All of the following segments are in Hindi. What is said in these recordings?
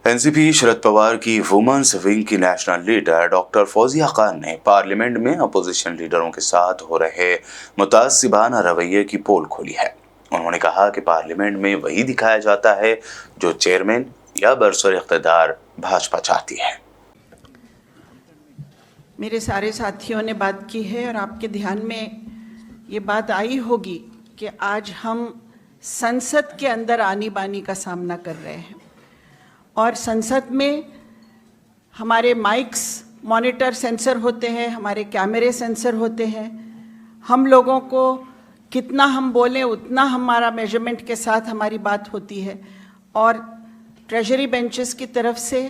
एनसीपी शरद पवार की वुमेन्स विंग की national leader doctor Fauzia Khan ने पार्लियामेंट में अपोजिशन लीडरों के साथ हो रहे मुतासिबाना रवैये की पोल खोली है। उन्होंने कहा कि पार्लियामेंट में वही दिखाया जाता है जो चेयरमैन या बरसर इख्तियार भाजपा चाहती है। मेरे सारे साथियों ने बात की है और आपके ध्यान में ये बात आई होगी कि आज हम संसद के अंदर आनी बानी का सामना कर रहे हैं और संसद में हमारे माइक्स मॉनिटर सेंसर होते हैं, हमारे कैमरे सेंसर होते हैं। हम लोगों को कितना हम बोलें उतना हमारा मेजरमेंट के साथ हमारी बात होती है और ट्रेजरी बेंचेस की तरफ से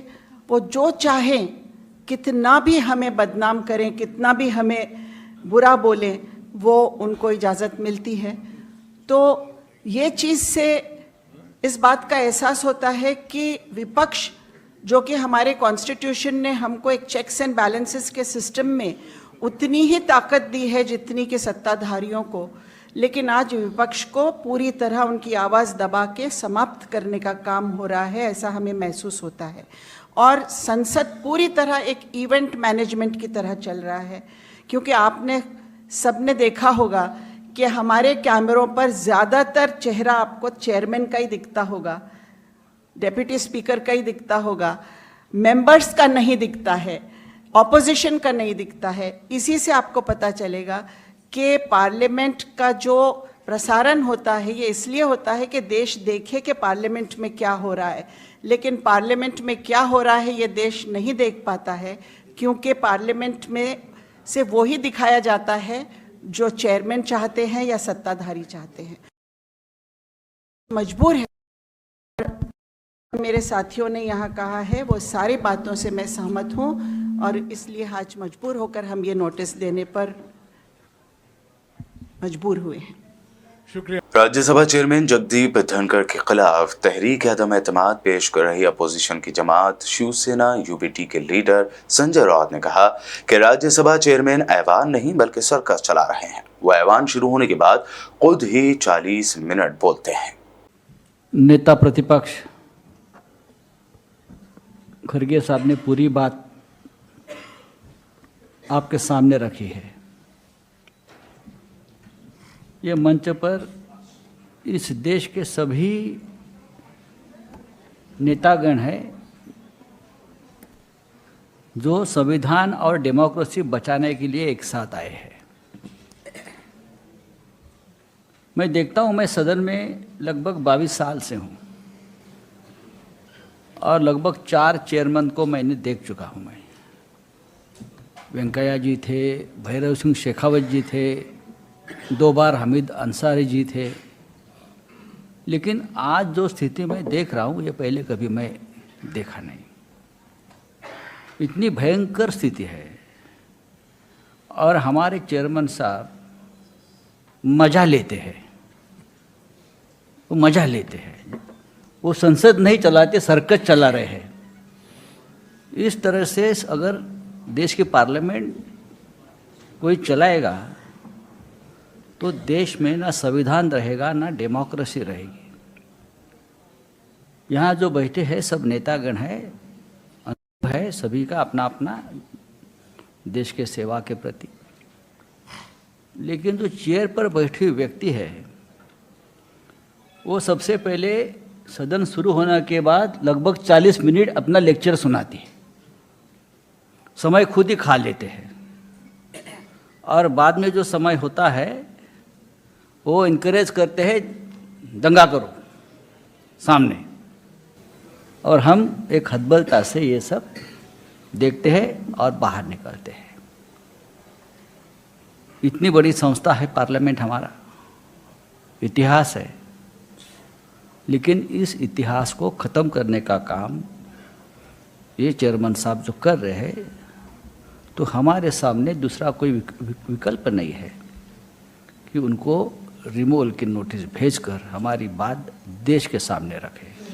वो जो चाहें, कितना भी हमें बदनाम करें, कितना भी हमें बुरा बोलें, वो उनको इजाज़त मिलती है। तो ये चीज़ से इस बात का एहसास होता है कि विपक्ष, जो कि हमारे कॉन्स्टिट्यूशन ने हमको एक चेक्स एंड बैलेंसेस के सिस्टम में उतनी ही ताकत दी है जितनी कि सत्ताधारियों को, लेकिन आज विपक्ष को पूरी तरह उनकी आवाज़ दबा के समाप्त करने का काम हो रहा है, ऐसा हमें महसूस होता है। और संसद पूरी तरह एक इवेंट मैनेजमेंट की तरह चल रहा है, क्योंकि आपने सबने देखा होगा कि हमारे कैमरों पर ज़्यादातर चेहरा आपको चेयरमैन का ही दिखता होगा, डेप्यूटी स्पीकर का ही दिखता होगा, मेंबर्स का नहीं दिखता है, ऑपोजिशन का नहीं दिखता है। इसी से आपको पता चलेगा कि पार्लियामेंट का जो प्रसारण होता है ये इसलिए होता है कि देश देखे कि पार्लियामेंट में क्या हो रहा है, लेकिन पार्लियामेंट में क्या हो रहा है ये देश नहीं देख पाता है, क्योंकि पार्लियामेंट में से वही दिखाया जाता है जो चेयरमैन चाहते हैं या सत्ताधारी चाहते हैं। मजबूर है, मेरे साथियों ने यहाँ कहा है वो सारी बातों से मैं सहमत हूँ और इसलिए आज मजबूर होकर हम ये नोटिस देने पर मजबूर हुए हैं। शुक्रिया। राज्यसभा चेयरमैन जगदीप धनखड़ के खिलाफ तहरीक अदम एतमाद पेश कर रही अपोजिशन की जमात शिवसेना यूबीटी के लीडर संजय राउत ने कहा कि राज्यसभा चेयरमैन ऐवान नहीं बल्कि सर्कस चला रहे हैं। वो ऐवान शुरू होने के बाद खुद ही 40 मिनट बोलते हैं। नेता प्रतिपक्ष खड़गे साहब ने पूरी बात आपके सामने रखी है। ये मंच पर इस देश के सभी नेतागण हैं जो संविधान और डेमोक्रेसी बचाने के लिए एक साथ आए हैं। मैं देखता हूं, मैं सदन में लगभग 22 साल से हूं और लगभग 4 चेयरमैन को मैंने देख चुका हूं। मैं वेंकैया जी थे, भैरव सिंह शेखावत जी थे, 2 बार हामिद अंसारी जी थे, लेकिन आज जो स्थिति मैं देख रहा हूँ ये पहले कभी मैं देखा नहीं। इतनी भयंकर स्थिति है और हमारे चेयरमैन साहब मज़ा लेते हैं, वो मज़ा लेते हैं, वो संसद नहीं चलाते, सर्कस चला रहे हैं। इस तरह से अगर देश की पार्लियामेंट कोई चलाएगा तो देश में ना संविधान रहेगा ना डेमोक्रेसी रहेगी। यहाँ जो बैठे हैं सब नेतागण हैं, अनुभव है सभी का अपना अपना देश के सेवा के प्रति, लेकिन जो चेयर पर बैठे हुए व्यक्ति है वो सबसे पहले सदन शुरू होने के बाद लगभग 40 मिनट अपना लेक्चर सुनाती है, समय खुद ही खा लेते हैं और बाद में जो समय होता है वो इनकरेज करते हैं दंगा करो सामने, और हम एक हतबलता से ये सब देखते हैं और बाहर निकलते हैं। इतनी बड़ी संस्था है पार्लियामेंट, हमारा इतिहास है, लेकिन इस इतिहास को ख़त्म करने का काम ये चेयरमैन साहब जो कर रहे हैं, तो हमारे सामने दूसरा कोई विकल्प नहीं है कि उनको रिमूवल की नोटिस भेजकर हमारी बात देश के सामने रखें।